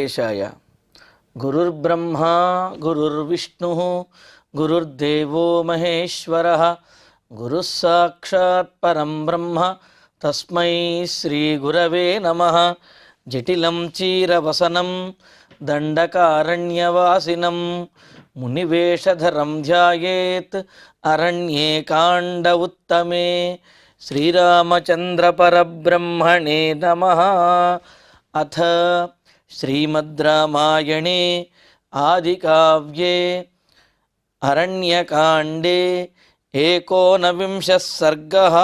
వెంకటేశాయ. గురుర్బ్రహ్మా గురుర్విష్ణుః గురుర్దేవో మహేశ్వరః గురుః సాక్షాత్ పరం బ్రహ్మ తస్మై శ్రీ గురవే నమః. జటిలం చీరవసనం దండకారణ్యవాసినం మునివేషధరం ధ్యాయేత్ అరణ్యే కాండ ఉత్తమే. శ్రీరామచంద్ర పరబ్రహ్మణే నమః. అథ శ్రీమద్ రామాయణే ఆదికావ్యే అరణ్యకాండే ఏకోనవింశः సర్గः.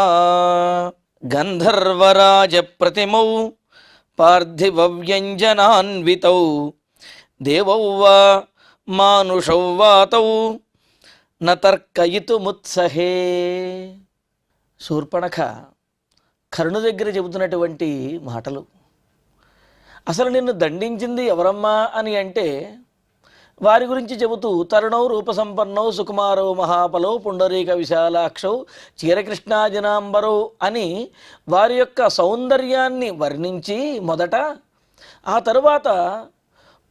గంధర్వరాజ ప్రతిమౌ పార్థివవ్యంజనాన్వితౌ దేవౌ వా మానుషౌ వాతౌ న తర్కయితుముత్సహే. శూర్పణఖ కర్ణు దగ్గర చెబుతున్నటువంటి మాటలు. అసలు నిన్ను దండించింది ఎవరమ్మా అని అంటే వారి గురించి చెబుతూ తరుణౌ రూపసంపన్నౌ సుకుమారౌ మహాబలౌ పుండరీక విశాలాక్షౌ చీరకృష్ణాజనాంబరౌ అని వారి యొక్క సౌందర్యాన్ని వర్ణించి మొదట, ఆ తరువాత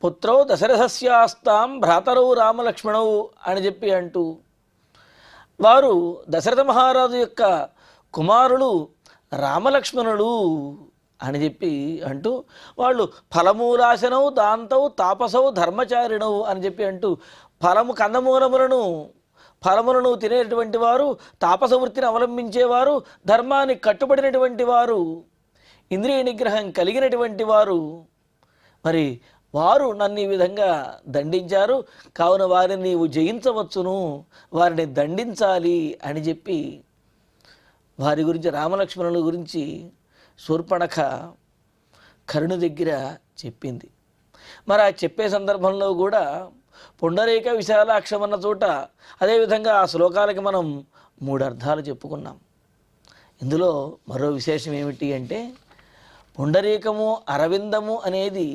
పుత్రౌ దశరథస్యాస్తాం భ్రాతరౌ రామలక్ష్మణౌ అని చెప్పి అంటూ వారు దశరథ మహారాజు యొక్క కుమారులు రామలక్ష్మణులు అని చెప్పి అంటూ వాళ్ళు ఫలమూలాశనవు దాంతవు తాపసవు ధర్మచారిణవు అని చెప్పి అంటూ ఫలములను తినేటువంటి వారు, తాపస వృత్తిని అవలంబించేవారు, ధర్మాన్ని కట్టుబడినటువంటి వారు, ఇంద్రియ నిగ్రహం కలిగినటువంటి వారు, మరి వారు నన్ను ఈ విధంగా దండించారు, కావున వారిని నీవు జయించవచ్చును, వారిని దండించాలి అని చెప్పి వారి గురించి రామలక్ష్మణుల గురించి శూర్పణఖ కర్ణు దగ్గర చెప్పింది. మరి ఆ చెప్పే సందర్భంలో కూడా పుండరీక విశాలాక్షం అన్న చోట అదేవిధంగా ఆ శ్లోకాలకి మనం 3 అర్థాలు చెప్పుకున్నాం. ఇందులో మరో విశేషం ఏమిటి అంటే పుండరీకము అరవిందము అనేది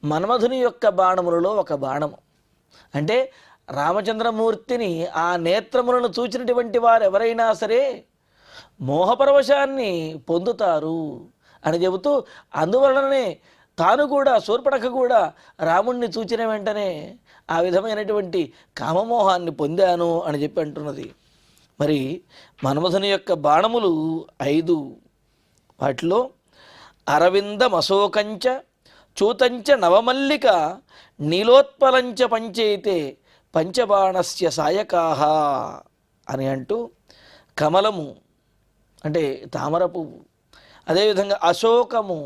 మన్మధుని యొక్క బాణములలో ఒక బాణము. అంటే రామచంద్రమూర్తిని ఆ నేత్రములను చూచినటువంటి వారు ఎవరైనా సరే మోహపరవశాన్ని పొందుతారు అని చెబుతూ, అందువలననే తాను కూడా శూర్పణఖ కూడా రాముణ్ణి చూచిన వెంటనే ఆ విధమైనటువంటి కామమోహాన్ని పొందాను అని చెప్పి అంటున్నది. మరి మన్మధుని యొక్క బాణములు 5. వాటిలో అరవిందమశోకంచ చూతంచ నవమల్లిక నీలోత్పలంచ పంచైతే పంచబాణస్య సాయకాహ అని అంటూ కమలము అంటే తామర పువ్వు, అదేవిధంగా అశోకము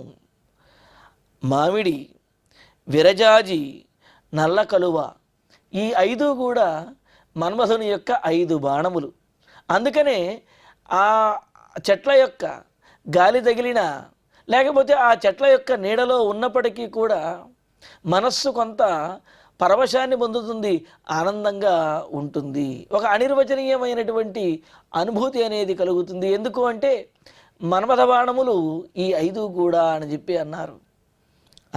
మామిడి, విరజాజి, నల్ల కలువ, ఈ 5 కూడా మన్మధుని యొక్క 5 బాణములు. అందుకనే ఆ చెట్ల యొక్క గాలి తగిలిన లేకపోతే ఆ చెట్ల యొక్క నీడలో ఉన్నప్పటికీ కూడా మనస్సు కొంత పరవశాన్ని పొందుతుంది, ఆనందంగా ఉంటుంది, ఒక అనిర్వచనీయమైనటువంటి అనుభూతి అనేది కలుగుతుంది. ఎందుకు అంటే మన్మథ బాణములు ఈ 5 కూడా అని చెప్పి అన్నారు.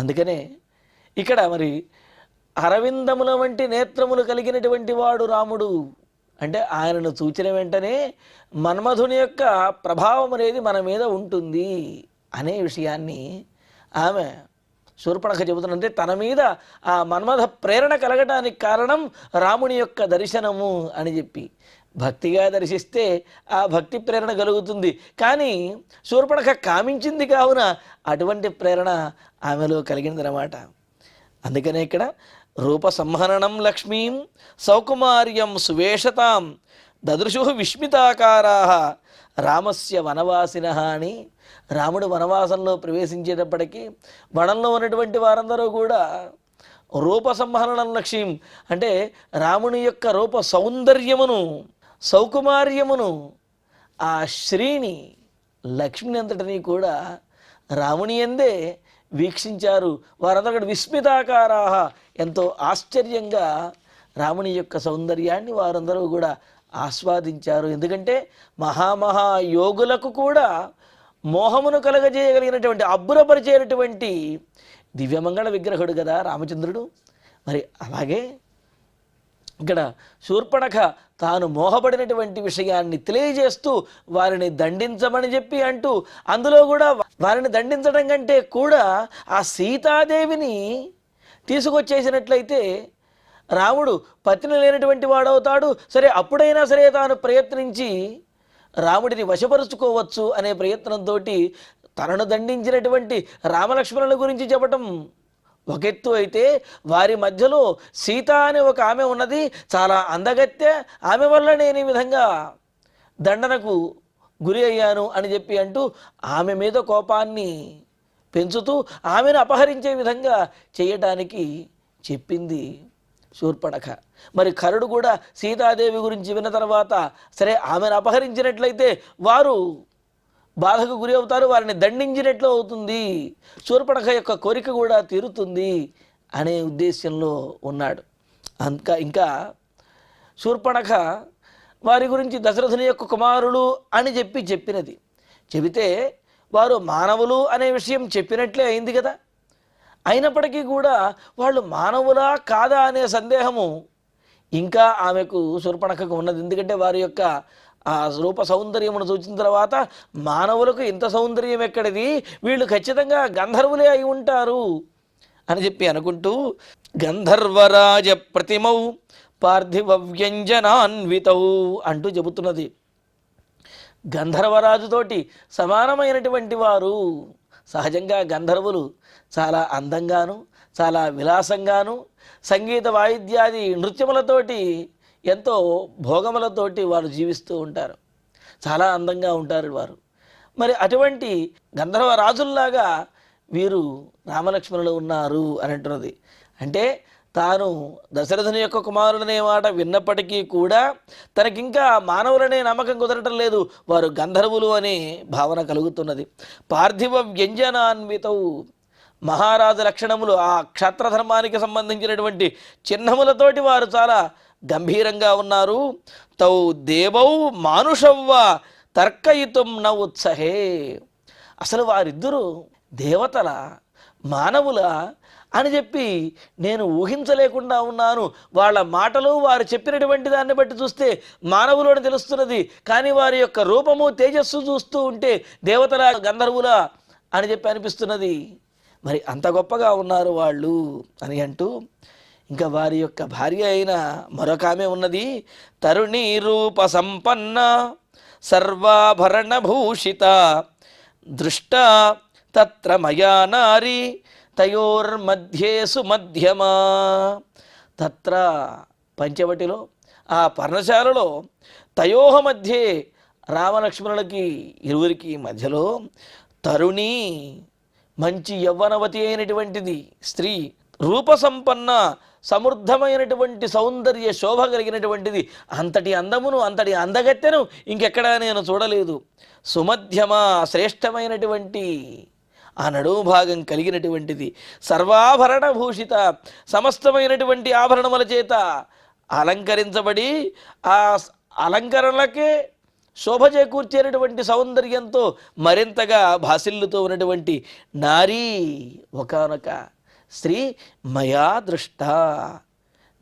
అందుకనే ఇక్కడ మరి అరవిందముల వంటి నేత్రములు కలిగినటువంటి వాడు రాముడు అంటే ఆయనను చూచిన వెంటనే మన్మధుని యొక్క ప్రభావం అనేది మన మీద ఉంటుంది అనే విషయాన్ని ఆమె శూర్పణఖ చెబుతున్నంటే తన మీద ఆ మన్మథ ప్రేరణ కలగటానికి కారణం రాముని యొక్క దర్శనము అని చెప్పి భక్తిగా దర్శిస్తే ఆ భక్తి ప్రేరణ కలుగుతుంది. కానీ శూర్పణఖ కామించింది కావున అటువంటి ప్రేరణ ఆమెలో కలిగిందనమాట. అందుకనే ఇక్కడ రూప సంహరణం లక్ష్మీం సౌకుమార్యం సువేషతాం దదృశు విస్మితాకారా రామస్య వనవాసిన అని రాముడు వనవాసంలో ప్రవేశించేటప్పటికీ వనంలో ఉన్నటువంటి వారందరూ కూడా రూప సంహరణం లక్ష్మీం అంటే రాముని యొక్క రూప సౌందర్యమును సౌకుమార్యమును ఆ శ్రీని లక్ష్మిని అంతటినీ కూడా రాముని యందే వీక్షించారు. వారందరూ విస్మితాకారా ఎంతో ఆశ్చర్యంగా రాముని యొక్క సౌందర్యాన్ని వారందరూ కూడా ఆస్వాదించారు. ఎందుకంటే మహాయోగులకు కూడా మోహమును కలగజేయగలిగినటువంటి అబ్బురపరిచేటటువంటి దివ్యమంగళ విగ్రహుడు కదా రామచంద్రుడు. మరి అలాగే ఇక్కడ శూర్పణఖ తాను మోహపడినటువంటి విషయాన్ని తెలియజేస్తూ వారిని దండించమని చెప్పి అంటూ, అందులో కూడా వారిని దండించడం కంటే కూడా ఆ సీతాదేవిని తీసుకొచ్చేసినట్లయితే రాముడు పత్ని లేనటువంటి వాడవుతాడు. సరే, అప్పుడైనా సరే తాను ప్రయత్నించి రాముడిని వశపరుచుకోవచ్చు అనే ప్రయత్నంతో తనను దండించినటువంటి రామలక్ష్మణుల గురించి చెప్పటం ఒక ఎత్తు అయితే, వారి మధ్యలో సీత అనే ఒక ఆమె ఉన్నది, చాలా అందగత్తె, ఆమె వల్ల నేను ఈ విధంగా దండనకు గురి అయ్యాను అని చెప్పి అంటూ ఆమె మీద కోపాన్ని పెంచుతూ ఆమెను అపహరించే విధంగా చేయటానికి చెప్పింది శూర్పణఖ. మరి కరుడు కూడా సీతాదేవి గురించి విన్న తర్వాత సరే ఆమెను అపహరించినట్లయితే వారు బాధకు గురి అవుతారు, వారిని దండించినట్లు అవుతుంది, శూర్పణఖ యొక్క కోరిక కూడా తీరుతుంది అనే ఉద్దేశంలో ఉన్నాడు. ఇంకా శూర్పణఖ వారి గురించి దశరథుని యొక్క కుమారులు అని చెప్పినది చెబితే వారు మానవులు అనే విషయం చెప్పినట్లే అయింది కదా. అయినప్పటికీ కూడా వాళ్ళు మానవులా కాదా అనే సందేహము ఇంకా ఆమెకు శూర్పణఖకు ఉన్నది. ఎందుకంటే వారి యొక్క ఆ రూప సౌందర్యమును చూసిన తర్వాత మానవులకు ఇంత సౌందర్యం ఎక్కడిది, వీళ్ళు ఖచ్చితంగా గంధర్వులే అయి ఉంటారు అని చెప్పి అనుకుంటూ గంధర్వరాజ ప్రతిమౌ పార్థివ వ్యంజనాన్వితౌ అంటూ చెబుతున్నది. గంధర్వరాజుతోటి సమానమైనటువంటి వారు. సహజంగా గంధర్వులు చాలా అందంగాను చాలా విలాసంగాను సంగీత వాయిద్యాది నృత్యములతోటి ఎంతో భోగములతోటి వారు జీవిస్తూ ఉంటారు, చాలా అందంగా ఉంటారు వారు. మరి అటువంటి గంధర్వ రాజుల్లాగా వీరు రామలక్ష్మణులు ఉన్నారు అని అంటున్నది. అంటే తాను దశరథుని యొక్క కుమారుడనే మాట విన్నప్పటికీ కూడా తనకింకా మానవులనే నమ్మకం కుదరటం లేదు, వారు గంధర్వులు అనే భావన కలుగుతున్నది. పార్థివ వ్యంజనాన్వితౌ, మహారాజు లక్షణములు, ఆ క్షత్రధర్మానికి సంబంధించినటువంటి చిహ్నములతోటి వారు చాలా గంభీరంగా ఉన్నారు. తౌ దేవౌ మానుషవ్వ తర్కయితుం న ఉత్సహే, అసలు వారిద్దరూ దేవతల మానవుల అని చెప్పి నేను ఊహించలేకుండా ఉన్నాను. వాళ్ళ మాటలు వారు చెప్పినటువంటి దాన్ని బట్టి చూస్తే మానవులు అని తెలుస్తున్నది, కానీ వారి యొక్క రూపము తేజస్సు చూస్తూ ఉంటే దేవతల గంధర్వుల అని చెప్పి అనిపిస్తున్నది. మరి అంత గొప్పగా ఉన్నారు వాళ్ళు అని అంటూ ఇంకా వారి యొక్క భార్య అయిన మరొక ఆమె ఉన్నది. తరుణీ రూప సంపన్న సర్వాభరణ భూషిత దృష్ట తత్ర మయా నారీ తయోర్మధ్యే సుమధ్యమా. తత్ర పంచవటిలో ఆ పర్ణశాలలో తయోహ మధ్యే రామలక్ష్మణులకి ఇరువురికి మధ్యలో తరుణి మంచి యవ్వనవతి అయినటువంటిది స్త్రీ, రూపసంపన్న సమృద్ధమైనటువంటి సౌందర్య శోభ కలిగినటువంటిది, అంతటి అందమును అంతటి అందగత్తెను ఇంకెక్కడా నేను చూడలేదు. సుమధ్యమ శ్రేష్టమైనటువంటి ఆ నడుము భాగం కలిగినటువంటిది, సర్వాభరణ భూషిత సమస్తమైనటువంటి ఆభరణముల చేత అలంకరించబడి ఆ అలంకరణలకే శోభ చేకూర్చేటటువంటి సౌందర్యంతో మరింతగా భాసిల్లుతూ ఉన్నటువంటి నారీ ఒకానొక స్త్రీ మయా దృష్ట,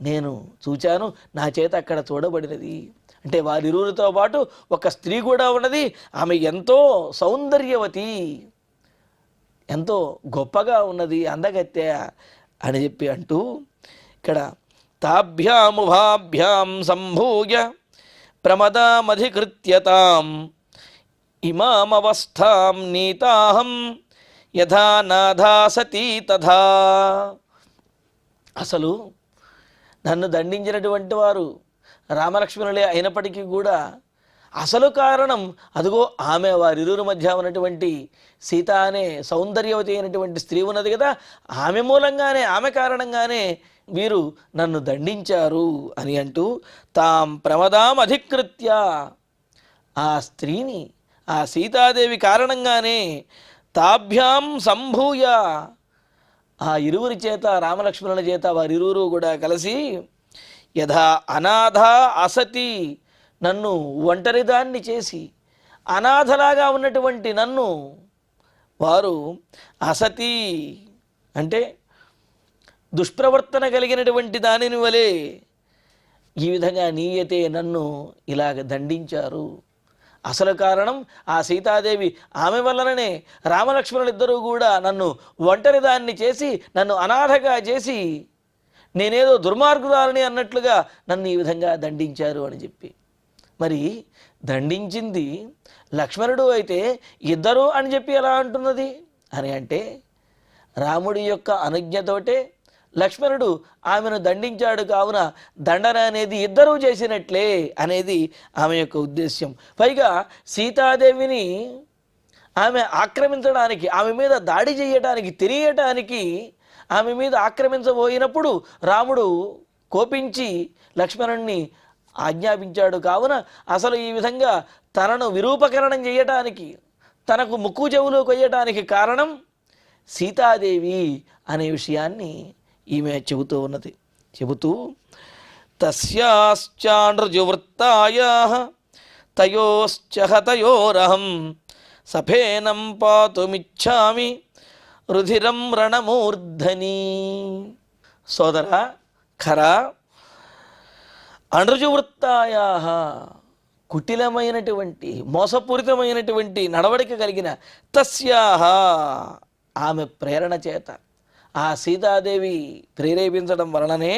నేను చూచాను, నా చేత అక్కడ చూడబడినది. అంటే వారిరువురితో పాటు ఒక స్త్రీ కూడా ఉన్నది, ఆమె ఎంతో సౌందర్యవతి, ఎంతో గొప్పగా ఉన్నది, అందగత్తె అని చెప్పి అంటూ ఇక్కడ తాభ్యాముభాభ్యాం సంభూయ ప్రమదామధికృత్యతాం ఇమామవస్థాం నీతాహం యథా నాథా సతీ తథా. అసలు నన్ను దండించినటువంటి వారు రామలక్ష్మణులే అయినప్పటికీ కూడా అసలు కారణం అదిగో ఆమె వారిరువురి మధ్య ఉన్నటువంటి సీత అనే సౌందర్యవతి అయినటువంటి స్త్రీ ఉన్నది కదా, ఆమె మూలంగానే ఆమె కారణంగానే వీరు నన్ను దండించారు అని అంటూ తాం ప్రమదాం అధికృత్య, ఆ స్త్రీని ఆ సీతాదేవి కారణంగానే తాభ్యాం సంభూయ, ఆ ఇరువురి చేత రామలక్ష్మణుల చేత వారిరువురు కూడా కలిసి యథా అనాథ అసతి, నన్ను ఒంటరిదాన్ని చేసి అనాథలాగా ఉన్నటువంటి నన్ను వారు అసతి అంటే దుష్ప్రవర్తన కలిగినటువంటి దానిని వలె ఈ విధంగా నీయతే నన్ను ఇలాగ దండించారు. అసలు కారణం ఆ సీతాదేవి. ఆమె వల్లనే రామలక్ష్మణులిద్దరూ కూడా నన్ను ఒంటరిదాన్ని చేసి, నన్ను అనాథగా చేసి, నేనేదో దుర్మార్గురాలని అన్నట్లుగా నన్ను ఈ విధంగా దండించారు అని చెప్పి. మరి దండించింది లక్ష్మణుడు అయితే ఇద్దరు అని చెప్పి ఎలా అంటున్నది అని అంటే, రాముడి యొక్క అనుజ్ఞతోటే లక్ష్మణుడు ఆమెను దండించాడు, కావున దండన అనేది ఇద్దరూ చేసినట్లే అనేది ఆమె యొక్క ఉద్దేశ్యం. పైగా సీతాదేవిని ఆమె ఆక్రమించడానికి, ఆమె మీద దాడి చేయడానికి, తెలియటానికి ఆమె మీద ఆక్రమించబోయినప్పుడు రాముడు కోపించి లక్ష్మణుణ్ణి ఆజ్ఞాపించాడు. కావున అసలు ఈ విధంగా తనను విరూపకరణం చేయటానికి, తనకు ముక్కు చెవులు కొయ్యటానికి కారణం సీతాదేవి అనే విషయాన్ని ఈమె చెబుతూ ఉన్నది. చెబుతూ తస్యాశ్చానృజువృత్తాయాః తయోశ్చ హతయోరహం సఫేనం పాతుమిచ్ఛామి రుధిరం రణమూర్ధని. సోదర ఖర, అనృజువృత్తాయాః కుటిలమైనటువంటి, మోసపూరితమైనటువంటి నడవడిక కలిగిన తస్యాహ ఆమె ప్రేరణ చేత, ఆ సీతాదేవి ప్రేరేపించడం వలననే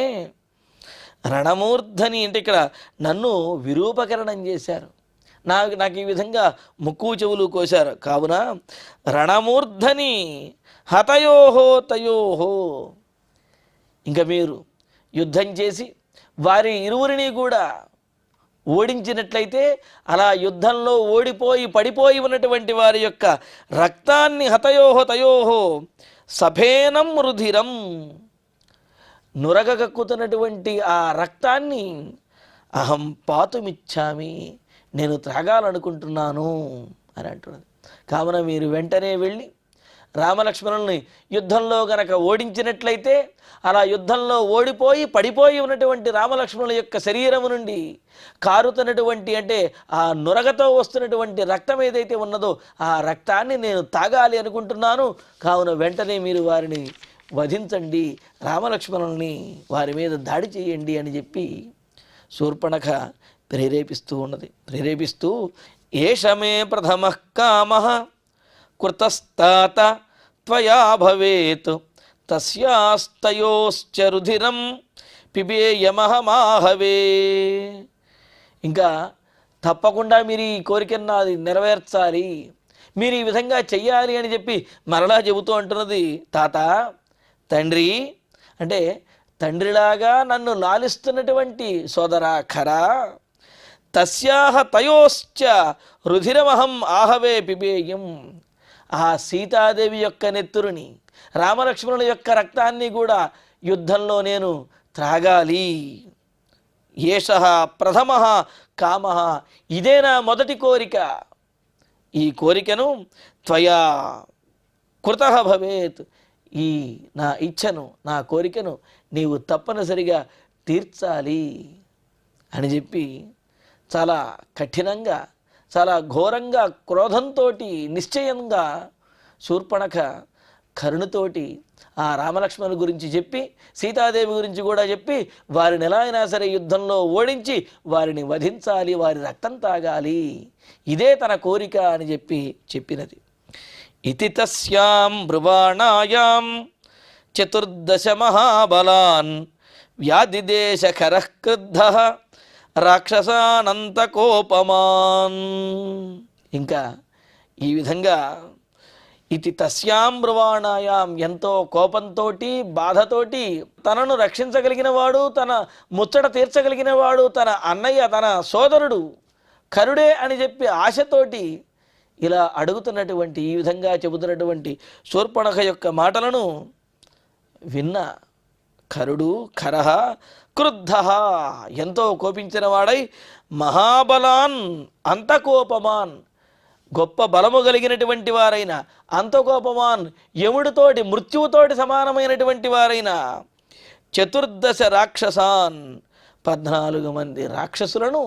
రణమూర్ధని అంటే ఇక్కడ నన్ను విరూపకరణం చేశారు, నాకు ఈ విధంగా ముక్కు చెవులు కోశారు. కావున రణమూర్ధని హతయోహో తయోహో, ఇంకా మీరు యుద్ధం చేసి వారి ఇరువురిని కూడా ఓడించినట్లయితే, అలా యుద్ధంలో ఓడిపోయి పడిపోయి ఉన్నటువంటి వారి యొక్క రక్తాన్ని హతయోహో తయోహో సఫేనం రుధిరం, నురగకక్కుతున్నటువంటి ఆ రక్తాన్ని అహం పాతుమిచ్చామి, నేను త్రాగాలనుకుంటున్నాను అని అంటున్నది. కావున మీరు వెంటనే వెళ్ళి రామలక్ష్మణుల్ని యుద్ధంలో గనక ఓడించినట్లయితే, అలా యుద్ధంలో ఓడిపోయి పడిపోయి ఉన్నటువంటి రామలక్ష్మణుల యొక్క శరీరము నుండి కారుతున్నటువంటి, అంటే ఆ నురగతో వస్తున్నటువంటి రక్తం ఏదైతే ఉన్నదో ఆ రక్తాన్ని నేను తాగాలి అనుకుంటున్నాను. కావున వెంటనే మీరు వారిని వధించండి, రామలక్ష్మణుల్ని వారి మీద దాడి చేయండి అని చెప్పి శూర్పణఖ ప్రేరేపిస్తూ ఉన్నది. ప్రేరేపిస్తూ ఏషమే ప్రథమః కామః కృతస్తాత త్వయా భవేత్ తస్యాస్తయోశ్చ రుధిరం పిబేయమహమాహవే. ఇంకా తప్పకుండా మీరు ఈ కోరికను నాది నెరవేర్చాలి, మీరు ఈ విధంగా చెయ్యాలి అని చెప్పి మరలా చెబుతూ అంటున్నది. తాత, తండ్రి అంటే తండ్రిలాగా నన్ను లాలిస్తున్నటువంటి సోదరా ఖరా, తస్యాహ తయోశ్చ రుధిరమహం ఆహవే పిబేయం, ఆ సీతాదేవి యొక్క నెత్తురుని, రామలక్ష్మణుల యొక్క రక్తాన్ని కూడా యుద్ధంలో నేను త్రాగాలి. ఏషః ప్రథమః కామః, ఇదే నా మొదటి కోరిక. ఈ కోరికను త్వయా కృతః భవేత్, ఈ నా ఇచ్ఛను, నా కోరికను నీవు తప్పనిసరిగా తీర్చాలి అని చెప్పి చాలా కఠినంగా, చాలా ఘోరంగా, క్రోధంతో, నిశ్చయంగా శూర్పణఖ కరుణతోటి ఆ రామలక్ష్మణుల గురించి చెప్పి, సీతాదేవి గురించి కూడా చెప్పి, వారిని ఎలా అయినా సరే యుద్ధంలో ఓడించి వారిని వధించాలి, వారి రక్తం తాగాలి, ఇదే తన కోరిక అని చెప్పినది. ఇతి తస్యాం బ్రువాణాయాం చతుర్దశ మహాబలాన్ వ్యాధిదేశఖరః క్రుద్ధః రాక్షసానంతకోపమాన్. ఇంకా ఈ విధంగా ఇది తస్యాం బ్రువాణాయాం, ఎంతో కోపంతో, బాధతోటి, తనను రక్షించగలిగిన వాడు, తన ముచ్చట తీర్చగలిగిన వాడు, తన అన్నయ్య, తన సోదరుడు కరుడే అని చెప్పి ఆశతోటి ఇలా అడుగుతున్నటువంటి, ఈ విధంగా చెబుతున్నటువంటి శూర్పణఖ యొక్క మాటలను విన్న కరుడు ఖరః క్రుద్ధః, ఎంతో కోపించిన వాడై, మహాబలాన్ అంతకోపమాన్, గొప్ప బలము కలిగినటువంటి వారైన, అంతకోపమాన్ యముడితోటి, మృత్యువుతోటి సమానమైనటువంటి వారైన చతుర్దశ రాక్షసాన్, 14 మంది రాక్షసులను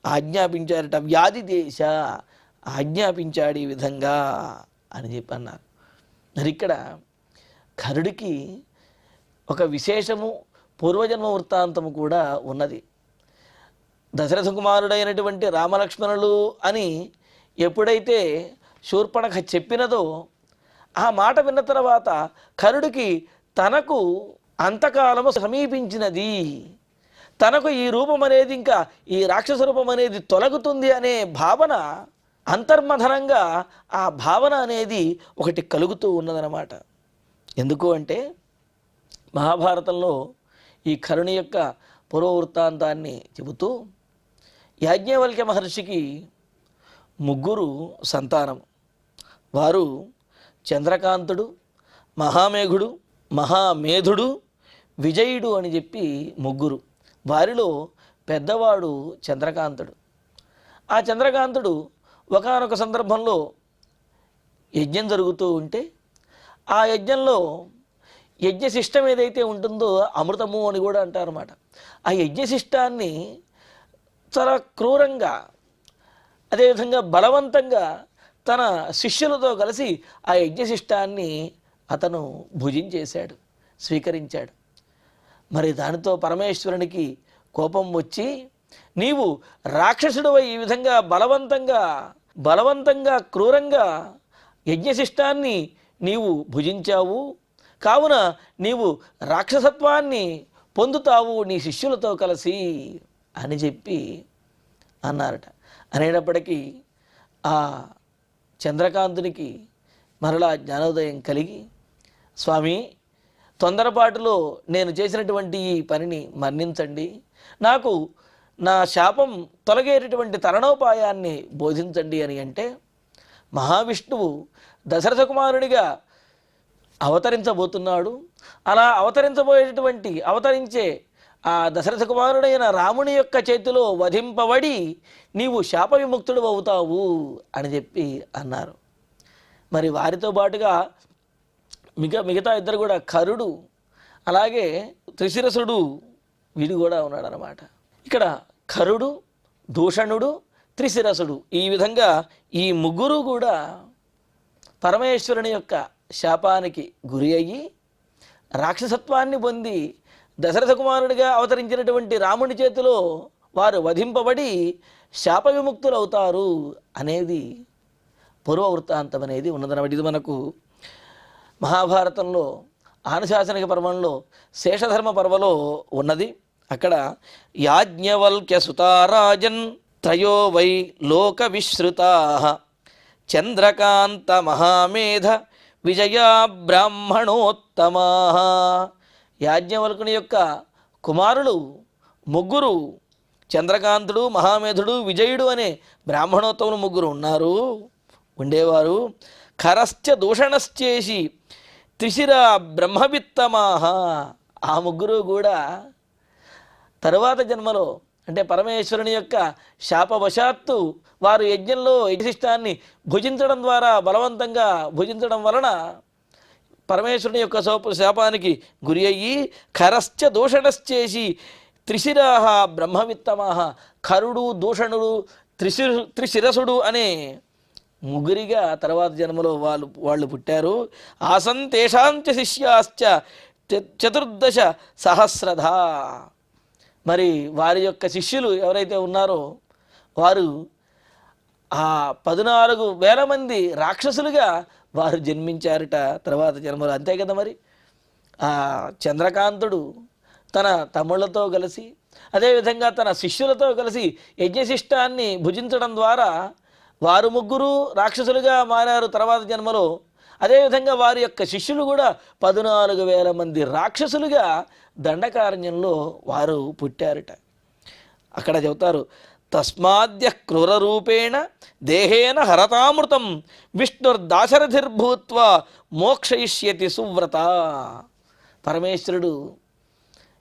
ఆజ్ఞాపించారట. వ్యాధి దేశ ఆజ్ఞాపించాడు ఈ విధంగా అని చెప్పి అన్నారు. మరి ఇక్కడ కరుడికి ఒక విశేషము, పూర్వజన్మ వృత్తాంతము కూడా ఉన్నది. దశరథ కుమారుడైనటువంటి రామలక్ష్మణులు అని ఎప్పుడైతే శూర్పణఖ చెప్పినదో ఆ మాట విన్న తర్వాత కరుడికి తనకు అంతకాలము సమీపించినది, తనకు ఈ రూపం అనేది ఇంకా ఈ రాక్షస రూపం అనేది తొలగుతుంది అనే భావన అంతర్మథనంగా ఆ భావన అనేది ఒకటి కలుగుతూ ఉన్నదన్నమాట. ఎందుకు అంటే మహాభారతంలో ఈ కరుణి యొక్క పూర్వవృత్తాంతాన్ని చెబుతూ యాజ్ఞవల్క్య మహర్షికి ముగ్గురు సంతానం. వారు చంద్రకాంతుడు, మహామేఘుడు, మహామేధుడు, విజయుడు అని చెప్పి ముగ్గురు. వారిలో పెద్దవాడు చంద్రకాంతుడు. ఆ చంద్రకాంతుడు ఒకానొక సందర్భంలో యజ్ఞం జరుగుతూ ఉంటే ఆ యజ్ఞంలో యజ్ఞశిష్టం ఏదైతే ఉంటుందో అమృతము అని కూడా అంటారన్నమాట. ఆ యజ్ఞశిష్టాన్ని చాలా క్రూరంగా అదేవిధంగా బలవంతంగా తన శిష్యులతో కలిసి ఆ యజ్ఞశిష్టాన్ని అతను భుజించేశాడు, స్వీకరించాడు. మరి దానితో పరమేశ్వరునికి కోపం వచ్చి, నీవు రాక్షసుడివై ఈ విధంగా బలవంతంగా క్రూరంగా యజ్ఞశిష్టాన్ని నీవు భుజించావు, కావున నీవు రాక్షసత్వాన్ని పొందుతావు నీ శిష్యులతో కలిసి అని చెప్పి అన్నారట. అనేటప్పటికీ ఆ చంద్రకాంతునికి మరలా జ్ఞానోదయం కలిగి, స్వామి తొందరపాటులో నేను చేసినటువంటి ఈ పనిని మన్నించండి, నాకు నా శాపం తొలగేటటువంటి తరణోపాయాన్ని బోధించండి అని అంటే మహావిష్ణువు దశరథ కుమారుడిగా అవతరించబోతున్నాడు. అలా అవతరించే ఆ దశరథ కుమారుడైన రాముని యొక్క చేతిలో వధింపబడి నీవు శాప విముక్తుడు అవుతావు అని చెప్పి అన్నారు. మరి వారితో పాటుగా మిగతా ఇద్దరు కూడా కరుడు అలాగే త్రిశిరసుడు వీడు కూడా ఉన్నాడు అన్నమాట. ఇక్కడ కరుడు, దూషణుడు, త్రిశిరసుడు ఈ విధంగా ఈ ముగ్గురు కూడా పరమేశ్వరుని యొక్క శాపానికి గురి అయ్యి రాక్షసత్వాన్ని పొంది దశరథ కుమారుడిగా అవతరించినటువంటి రాముని చేతిలో వారు వధింపబడి శాప విముక్తులు అవుతారు అనేది పూర్వవృత్తాంతం అనేది ఉన్నదన్నమాట. ఇది మనకు మహాభారతంలో ఆనుశాసనిక పర్వంలో శేషధర్మ పర్వలో ఉన్నది. అక్కడ యాజ్ఞవల్క్య సుతారాజన్ త్రయో వై లోక విశ్రుతా చంద్రకాంత మహామేధ విజయా బ్రాహ్మణోత్తమా. యాజ్ఞవల్కుని యొక్క కుమారులు ముగ్గురు, చంద్రకాంతుడు, మహామేధుడు, విజయుడు అనే బ్రాహ్మణోత్తములు ముగ్గురు ఉండేవారు. ఖరశ్చ దూషణశ్చేసి త్రిశిర బ్రహ్మవిత్తమాహ. ఆ ముగ్గురు కూడా తరువాత జన్మలో అంటే పరమేశ్వరుని యొక్క శాపవశాత్తు వారు యజ్ఞంలో యజ్ఞశిష్టాన్ని భుజించడం ద్వారా బలవంతంగా భుజించడం వలన పరమేశ్వరుని యొక్క శాపానికి గురి అయ్యి ఖరశ్చ దూషణశ్చేసి త్రిశిరాహ బ్రహ్మవిత్తమాహ. ఖరుడు, దూషణుడు, త్రిశిరసుడు అనే ముగ్గురిగా తర్వాత జన్మలో వాళ్ళు పుట్టారు. ఆసన్ తేషాంచ శిష్యాశ్చ చతుర్దశ సహస్రధా. మరి వారి యొక్క శిష్యులు ఎవరైతే ఉన్నారో వారు ఆ 14,000 మంది రాక్షసులుగా వారు జన్మించారట తర్వాత జన్మలో. అంతే కదా మరి. ఆ చంద్రకాంతుడు తన తమ్ముళ్లతో కలిసి అదేవిధంగా తన శిష్యులతో కలిసి యజ్ఞశిష్టాన్ని భుజించడం ద్వారా వారు ముగ్గురు రాక్షసులుగా మారారు తర్వాత జన్మలో. అదేవిధంగా వారి యొక్క శిష్యులు కూడా 14,000 మంది రాక్షసులుగా దండకారణ్యంలో వారు పుట్టారట. అక్కడ చెబుతారు, తస్మాద్య క్రూరరూపేణ దేహేన హరతామృతం విష్ణుర్దాశరథిర్భూత్వ మోక్షయిష్యతి సువ్రత. పరమేశ్వరుడు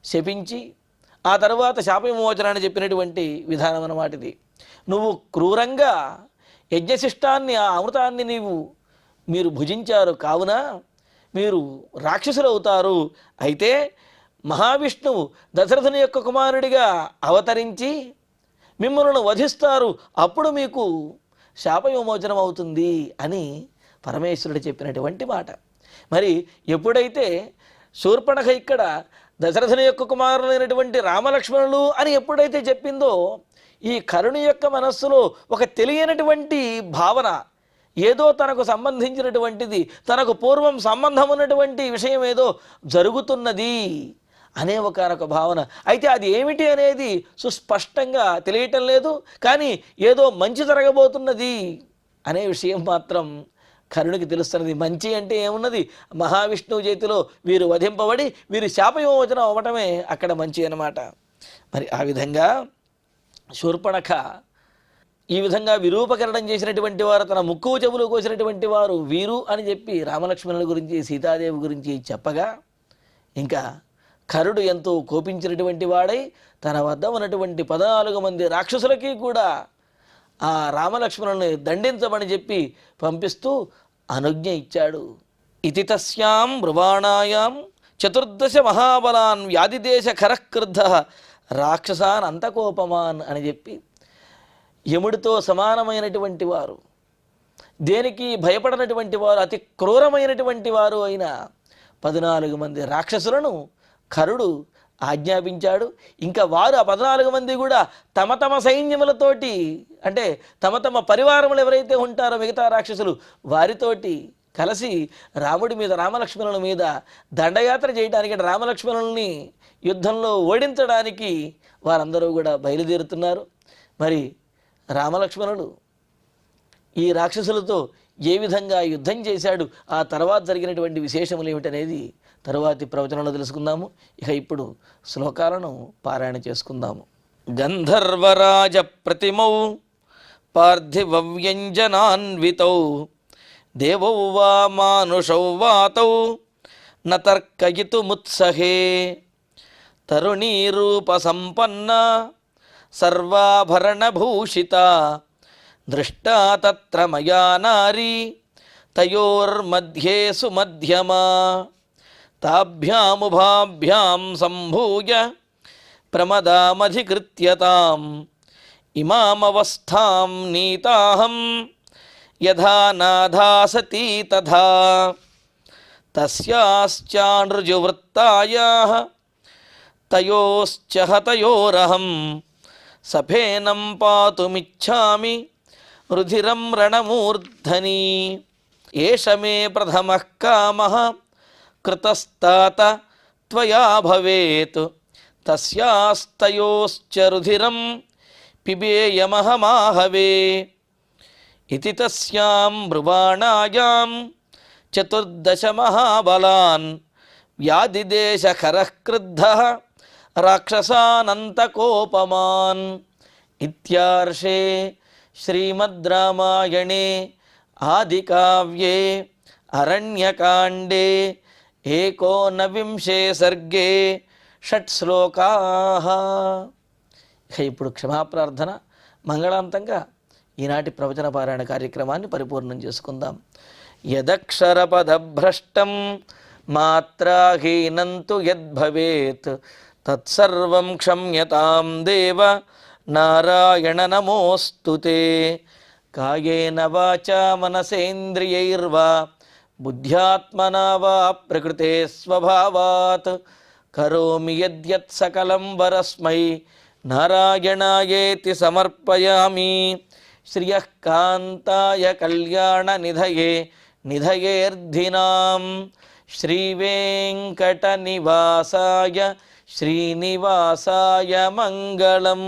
శపించి ఆ తర్వాత శాప విమోచనాన్ని చెప్పినటువంటి విధానం అన్నమాట ఇది. నువ్వు క్రూరంగా యజ్ఞశిష్టాన్ని ఆ అమృతాన్ని మీరు భుజించారు, కావున మీరు రాక్షసులు అవుతారు. అయితే మహావిష్ణువు దశరథుని యొక్క కుమారుడిగా అవతరించి మిమ్మల్ని వధిస్తారు, అప్పుడు మీకు శాప విమోచనం అవుతుంది అని పరమేశ్వరుడు చెప్పినటువంటి మాట. మరి ఎప్పుడైతే శూర్పణఖ ఇక్కడ దశరథుని యొక్క కుమారులైనటువంటి రామలక్ష్మణులు అని ఎప్పుడైతే చెప్పిందో ఈ కరుణి యొక్క మనస్సులో ఒక తెలియనటువంటి భావన, ఏదో తనకు సంబంధించినటువంటిది, తనకు పూర్వం సంబంధం ఉన్నటువంటి విషయం ఏదో జరుగుతున్నది అనే ఒకనొక భావన. అయితే అది ఏమిటి అనేది సుస్పష్టంగా తెలియటం లేదు, కానీ ఏదో మంచి జరగబోతున్నది అనే విషయం మాత్రం కరుణికి తెలుస్తున్నది. మంచి అంటే ఏమున్నది? మహావిష్ణువు చేతిలో వీరు వధింపబడి వీరు శాప విమోచనం అవ్వటమే అక్కడ మంచి అన్నమాట. మరి ఆ విధంగా శూర్పణఖ ఈ విధంగా విరూపకరణం చేసినటువంటి వారు, తన ముక్కు చెవులు కోసినటువంటి వారు వీరు అని చెప్పి రామలక్ష్మణుల గురించి, సీతాదేవి గురించి చెప్పగా, ఇంకా కరుడు ఎంతో కోపించినటువంటి వాడై తన వద్ద ఉన్నటువంటి 14 మంది రాక్షసులకి కూడా ఆ రామలక్ష్మణుల్ని దండించమని చెప్పి పంపిస్తూ అనుజ్ఞ ఇచ్చాడు. ఇతి తస్యాం బ్రువాణాయాం 14 మహాబలాన్ వ్యాధిదేశ ఖరక్రుద్ధ రాక్షసాన్ అంతకోపమాన్ అని చెప్పి, యముడితో సమానమైనటువంటి వారు, దేనికి భయపడనటువంటి వారు, అతి క్రూరమైనటువంటి వారు అయిన 14 మంది రాక్షసులను కరుడు ఆజ్ఞాపించాడు. ఇంకా వారు ఆ 14 మంది కూడా తమ తమ సైన్యములతోటి, అంటే తమ తమ పరివారములు ఎవరైతే ఉంటారో మిగతా రాక్షసులు వారితోటి కలిసి రాముడి మీద, రామలక్ష్మణుల మీద దండయాత్ర చేయడానికి, అంటే రామలక్ష్మణుల్ని యుద్ధంలో ఓడించడానికి వారందరూ కూడా బయలుదేరుతున్నారు. మరి రామలక్ష్మణుడు ఈ రాక్షసులతో ఏ విధంగా యుద్ధం చేశాడు, ఆ తర్వాత జరిగినటువంటి విశేషములు ఏమిటనేది తరువాతి ప్రవచనంలో తెలుసుకుందాము. ఇక ఇప్పుడు శ్లోకాలను పారాయణ చేసుకుందాము. గంధర్వరాజ ప్రతిమౌ పార్థివ వ్యంజనాన్వితౌ దేవౌ వా మానుషౌ వాతౌ న తర్కయితుముత్సహే తరుణీరూప సంపన్న సర్వాభరణభూషిత దృష్టా తత్ర మయా నారీ తయోర్మధ్యే సుమధ్యమా తాభ్యాముభాభ్యాం సంభూయ ప్రమదామధికృత్యతాం ఇమామవస్థాం నీతాహం యథా నాథాసతి తథా తస్యాశ్చానృజువృత్తాయాః తయోశ్చ హతయోరహం సఫేనం పాతుమిచ్ఛామి రుధిరం రణమూర్ధని ఏష మే ప్రథమః కామః కృతస్తాత త్వయా భవేత్ తస్యాస్తయోశ్చ రుధిరం పిబేయమహమాహవే ఇతి తస్యాం బ్రువాణాయాం 14 మహాబలాన్ వ్యాధిదేశఖరః క్రుద్ధః రాక్షసానంతకోపమాన్. ఇత్యార్షే శ్రీమద్ రామాయణే ఆదికావ్యే అరణ్యకాండే 19 సర్గే 6 శ్లోకాః. ఇక ఇప్పుడు క్షమాప్రార్థన మంగళాంతంగా ఈనాటి ప్రవచన పారాయణ కార్యక్రమాన్ని పరిపూర్ణం చేసుకుందాం. యదక్షరపదభ్రష్టం మాత్రాహీనంతు యద్భవేత్ తత్సర్వం క్షమ్యతాం దేవ నారాయణ నమోస్తుతే. కాయేన వాచా మనసేంద్రియైర్వా బుద్ధ్యాత్మనా వా ప్రకృతే స్వభావాత్ కరోమి యద్యత్ సకలం వరస్మై నారాయణాయేతి సమర్పయామి. శ్రియః కాంతాయ కళ్యాణ నిధయే నిధయేర్ధినాం శ్రీవేంకట నివాసాయ శ్రీనివాసాయ మంగళం.